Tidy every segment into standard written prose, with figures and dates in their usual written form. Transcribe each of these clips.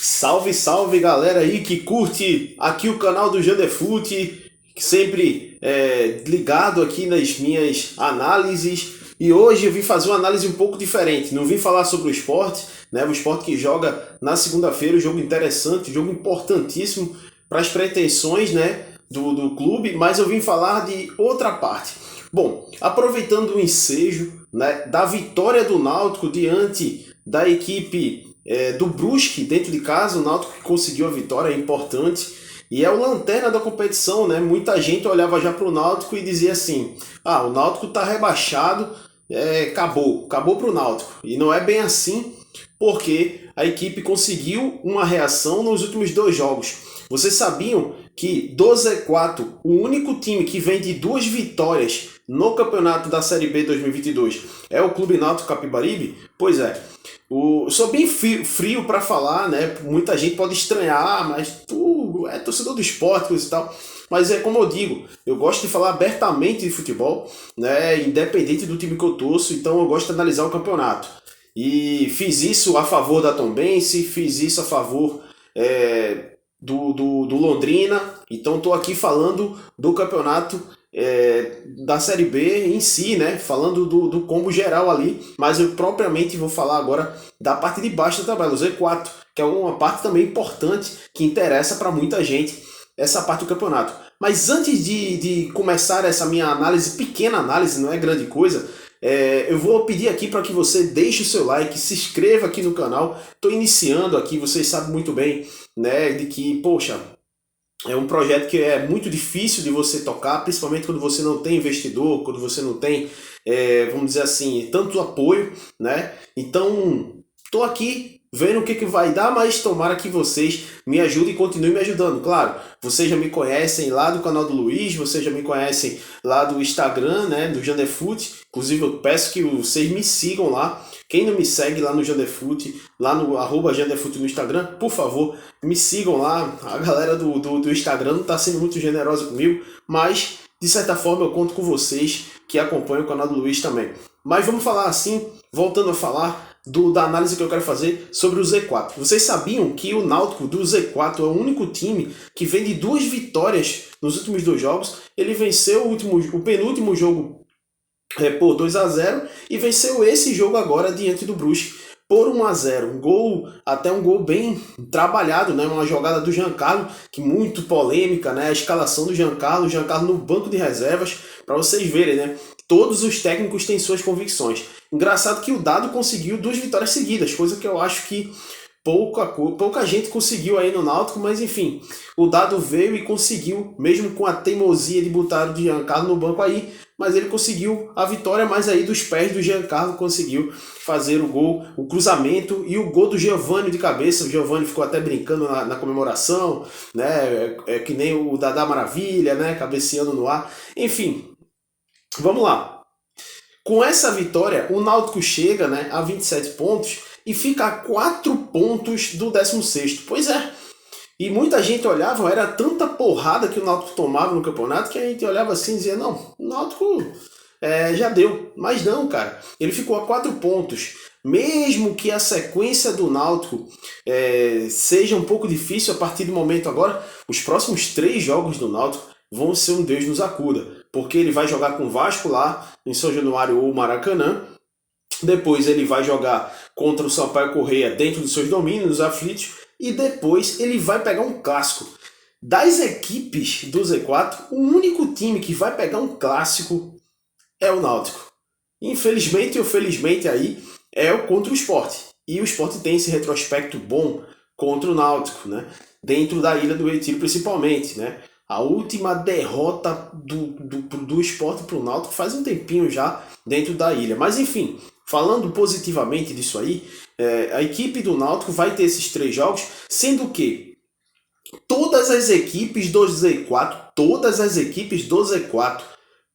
Salve, salve galera aí que curte aqui o canal do Jandefute, sempre ligado aqui nas minhas análises. E hoje eu vim fazer uma análise um pouco diferente. Não vim falar sobre o esporte, né? O esporte que joga na segunda-feira, um jogo interessante, um jogo importantíssimo para as pretensões, né, do clube, mas eu vim falar de outra parte. Bom, aproveitando o ensejo, né, da vitória do Náutico diante da equipe do Brusque dentro de casa, o Náutico que conseguiu a vitória é importante e é o lanterna da competição, né? Muita gente olhava já para o Náutico e dizia assim: ah, o Náutico está rebaixado, acabou para o Náutico. E não é bem assim, porque a equipe conseguiu uma reação nos últimos dois jogos. Vocês sabiam que do Z4, o único time que vem de duas vitórias no campeonato da Série B 2022 é o Clube Náutico Capibaribe? Pois é. Sou bem frio para falar, né? Muita gente pode estranhar, mas tu é torcedor do esporte e tal. Mas é como eu digo, eu gosto de falar abertamente de futebol, né? Independente do time que eu torço, então eu gosto de analisar o campeonato. E fiz isso a favor da Tombense, fiz isso a favor do Londrina, então estou aqui falando do campeonato da Série B em si, né? Falando do combo geral ali, mas eu propriamente vou falar agora da parte de baixo da tabela, o Z4, que é uma parte também importante que interessa para muita gente, essa parte do campeonato. Mas antes de começar essa minha análise, pequena análise, não é grande coisa, eu vou pedir aqui para que você deixe o seu like, se inscreva aqui no canal. Estou iniciando aqui, vocês sabem muito bem, né, de que, poxa, é um projeto que é muito difícil de você tocar, principalmente quando você não tem investidor, quando você não tem, vamos dizer assim, tanto apoio, né? Então, estou aqui vendo o que vai dar, mas tomara que vocês me ajudem e continuem me ajudando. Claro, vocês já me conhecem lá do canal do Luiz, vocês já me conhecem lá do Instagram, né, do Jandefute. Inclusive, eu peço que vocês me sigam lá. Quem não me segue lá no Jandefute, lá no @Jandefute no Instagram, por favor, me sigam lá. A galera do Instagram não está sendo muito generosa comigo, mas de certa forma eu conto com vocês que acompanham o canal do Luiz também. Mas vamos falar assim, voltando a falar da análise que eu quero fazer sobre o Z4. Vocês sabiam que o Náutico do Z4 é o único time que vem de duas vitórias nos últimos dois jogos? Ele venceu o penúltimo jogo por 2-0 e venceu esse jogo agora diante do Brusque por 1-0. Até um gol bem trabalhado, né? Uma jogada do Giancarlo, que muito polêmica, né? A escalação do Giancarlo no banco de reservas, para vocês verem, né? Todos os técnicos têm suas convicções. Engraçado que o Dado conseguiu duas vitórias seguidas, coisa que eu acho que pouca gente conseguiu aí no Náutico, mas enfim, o Dado veio e conseguiu, mesmo com a teimosia de botar o Giancarlo no banco aí, mas ele conseguiu a vitória, mas aí dos pés do Giancarlo conseguiu fazer o gol, o cruzamento e o gol do Giovani de cabeça. O Giovani ficou até brincando na comemoração, né? Que nem o Dadá Maravilha, né? Cabeceando no ar. Enfim, vamos lá. Com essa vitória, o Náutico chega, né, a 27 pontos e fica a 4 pontos do 16º. Pois é. E muita gente olhava, era tanta porrada que o Náutico tomava no campeonato que a gente olhava assim e dizia, não, o Náutico já deu. Mas não, cara. Ele ficou a 4 pontos. Mesmo que a sequência do Náutico seja um pouco difícil a partir do momento agora, os próximos 3 jogos do Náutico vão ser um Deus nos acuda. Porque ele vai jogar com o Vasco lá em São Januário ou Maracanã. Depois ele vai jogar contra o Sampaio Corrêa dentro dos seus domínios, nos aflitos. E depois ele vai pegar um clássico. Das equipes do Z4, o único time que vai pegar um clássico é o Náutico. Infelizmente ou felizmente aí é o contra o Sport. E o Sport tem esse retrospecto bom contra o Náutico, né? Dentro da Ilha do Retiro principalmente, né? A última derrota do Sport para o Náutico faz um tempinho já dentro da ilha. Mas enfim, falando positivamente disso aí, a equipe do Náutico vai ter esses 3 jogos, sendo que todas as equipes do Z4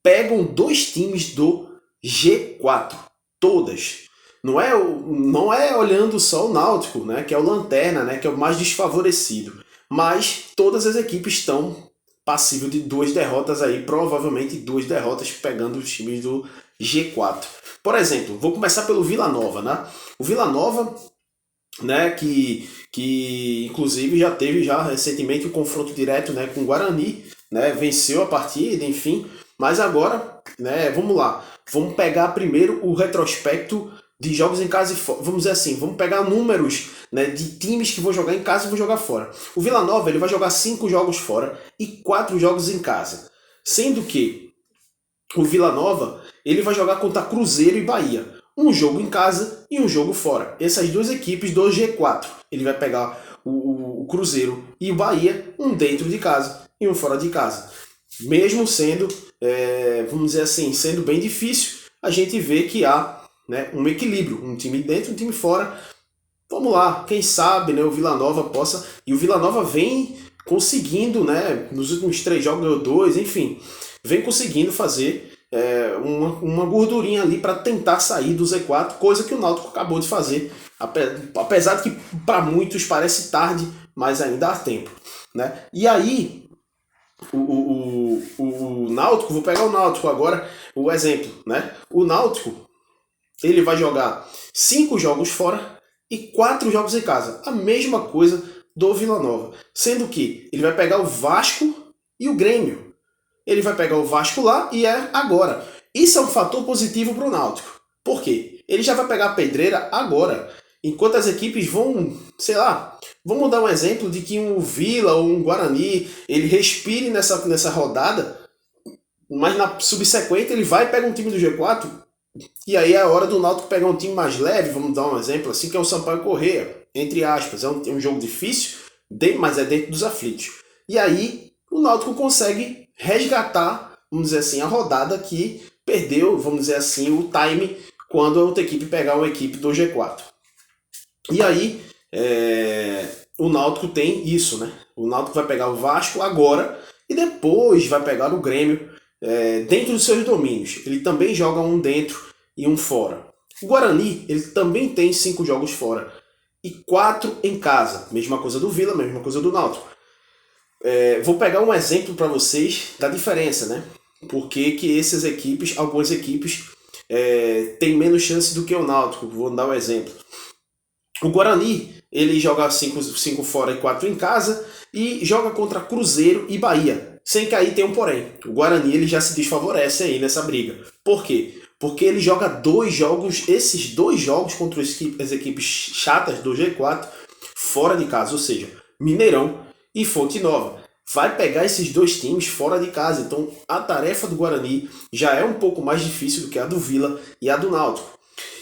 pegam 2 times do G4. Todas. Não é olhando só o Náutico, né, que é o lanterna, né, que é o mais desfavorecido. Mas todas as equipes estão passível de 2 derrotas aí, provavelmente 2 derrotas pegando os times do G4. Por exemplo, vou começar pelo Vila Nova, né? O Vila Nova né, que inclusive já teve já recentemente o confronto direto, né, com o Guarani, né, venceu a partida, enfim, mas agora, né, vamos lá, vamos pegar primeiro o retrospecto de jogos em casa e fora, vamos dizer assim, vamos pegar números, né, de times que vão jogar em casa e vão jogar fora. O Vila Nova ele vai jogar 5 jogos fora e 4 jogos em casa, sendo que o Vila Nova ele vai jogar contra Cruzeiro e Bahia. Um jogo em casa e um jogo fora. Essas duas equipes do G4. Ele vai pegar o Cruzeiro e o Bahia, um dentro de casa e um fora de casa. Mesmo sendo, vamos dizer assim, sendo bem difícil, a gente vê que há, né, um equilíbrio. Um time dentro, um time fora. Vamos lá, quem sabe, né, o Vila Nova possa... E o Vila Nova vem conseguindo, né, nos últimos 3 jogos ganhou 2, enfim, vem conseguindo fazer uma gordurinha ali para tentar sair do Z4, coisa que o Náutico acabou de fazer, apesar de que para muitos parece tarde, mas ainda há tempo, né? E aí, o Náutico, vou pegar o Náutico agora, o exemplo, né? O Náutico, ele vai jogar 5 jogos fora e 4 jogos em casa, a mesma coisa do Vila Nova, sendo que ele vai pegar o Vasco e o Grêmio. Ele vai pegar o Vasco lá e é agora. Isso é um fator positivo para o Náutico. Por quê? Ele já vai pegar a pedreira agora. Enquanto as equipes vão, sei lá, vamos dar um exemplo de que um Vila ou um Guarani, ele respire nessa rodada, mas na subsequente ele vai pegar um time do G4 e aí é a hora do Náutico pegar um time mais leve, vamos dar um exemplo assim, que é o Sampaio Corrêa, entre aspas. É um jogo difícil, mas é dentro dos aflitos. E aí o Náutico consegue resgatar, vamos dizer assim, a rodada que perdeu, vamos dizer assim, o time quando a outra equipe pegar uma equipe do G4. E aí, o Náutico tem isso, né? O Náutico vai pegar o Vasco agora e depois vai pegar o Grêmio dentro dos seus domínios. Ele também joga um dentro e um fora. O Guarani, ele também tem 5 jogos fora e 4 em casa. Mesma coisa do Vila, mesma coisa do Náutico. Vou pegar um exemplo para vocês da diferença, né? Porque que algumas equipes têm menos chance do que o Náutico. Vou dar um exemplo. O Guarani, ele joga 5 fora e 4 em casa e joga contra Cruzeiro e Bahia. Sem que aí tenha um porém. O Guarani ele já se desfavorece aí nessa briga. Por quê? Porque ele joga 2 jogos, esses 2 jogos contra as equipes chatas do G4 fora de casa, ou seja, Mineirão e Fonte Nova. Vai pegar esses 2 times fora de casa. Então a tarefa do Guarani já é um pouco mais difícil do que a do Vila e a do Náutico.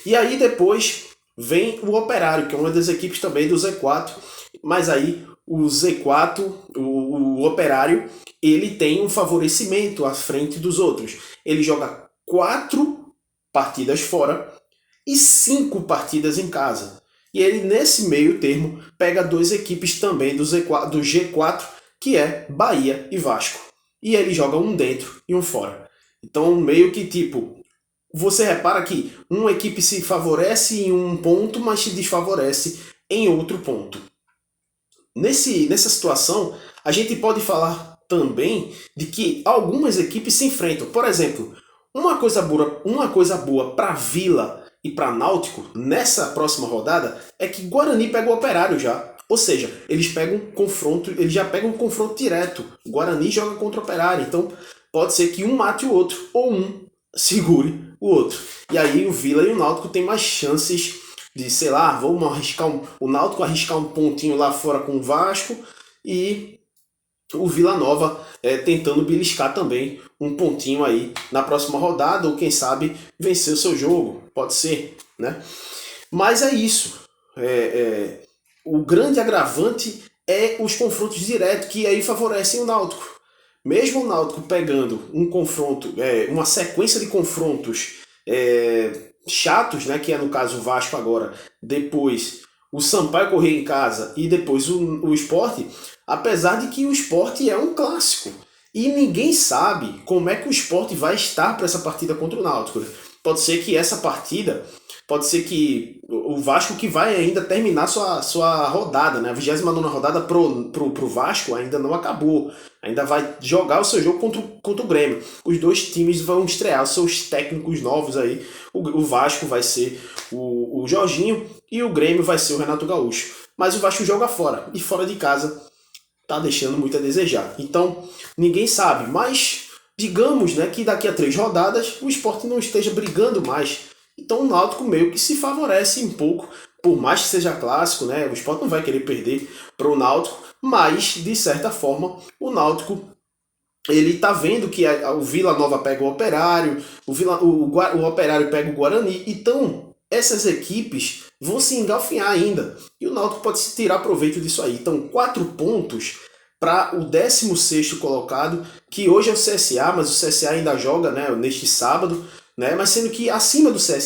E aí depois vem o Operário, que é uma das equipes também do Z4. Mas aí o Z4, o Operário, ele tem um favorecimento à frente dos outros. Ele joga 4 partidas fora e 5 partidas em casa. E ele, nesse meio termo, pega 2 equipes também do G4, que é Bahia e Vasco. E ele joga um dentro e um fora. Então, meio que tipo, você repara que uma equipe se favorece em um ponto, mas se desfavorece em outro ponto. Nessa situação, a gente pode falar também de que algumas equipes se enfrentam. Por exemplo, uma coisa boa para Vila e para Náutico nessa próxima rodada é que Guarani pega o Operário já. Ou seja, eles já pegam um confronto direto. O Guarani joga contra o Operário, então pode ser que um mate o outro ou um segure o outro. E aí o Vila e o Náutico têm mais chances de, sei lá, vamos arriscar o Náutico arriscar um pontinho lá fora com o Vasco e o Vila Nova tentando beliscar também um pontinho aí na próxima rodada, ou quem sabe vencer o seu jogo, pode ser, né? Mas é isso. O grande agravante é os confrontos diretos, que aí favorecem o Náutico. Mesmo o Náutico pegando um confronto, uma sequência de confrontos chatos, né, que é no caso o Vasco agora, depois o Sampaio Corrêa em casa e depois o Sport, apesar de que o Sport é um clássico. E ninguém sabe como é que o Sport vai estar para essa partida contra o Náutico. Pode ser que essa partida, pode ser que o Vasco que vai ainda terminar sua rodada, né? A 29ª rodada pro Vasco ainda não acabou. Ainda vai jogar o seu jogo contra o Grêmio. Os 2 times vão estrear os seus técnicos novos aí. O Vasco vai ser o Jorginho e o Grêmio vai ser o Renato Gaúcho. Mas o Vasco joga fora, e fora de casa tá deixando muito a desejar. Então, ninguém sabe, mas digamos, né, que daqui a 3 rodadas o Sport não esteja brigando mais. Então o Náutico meio que se favorece um pouco, por mais que seja clássico, né, o Sport não vai querer perder para o Náutico, mas de certa forma o Náutico ele tá vendo que o Vila Nova pega o Operário, o Operário pega o Guarani, então essas equipes vão se engalfinhar ainda. E o Náutico pode se tirar proveito disso aí. Então, 4 pontos para o 16º colocado, que hoje é o CSA, mas o CSA ainda joga, né, neste sábado, né, mas sendo que acima do CSA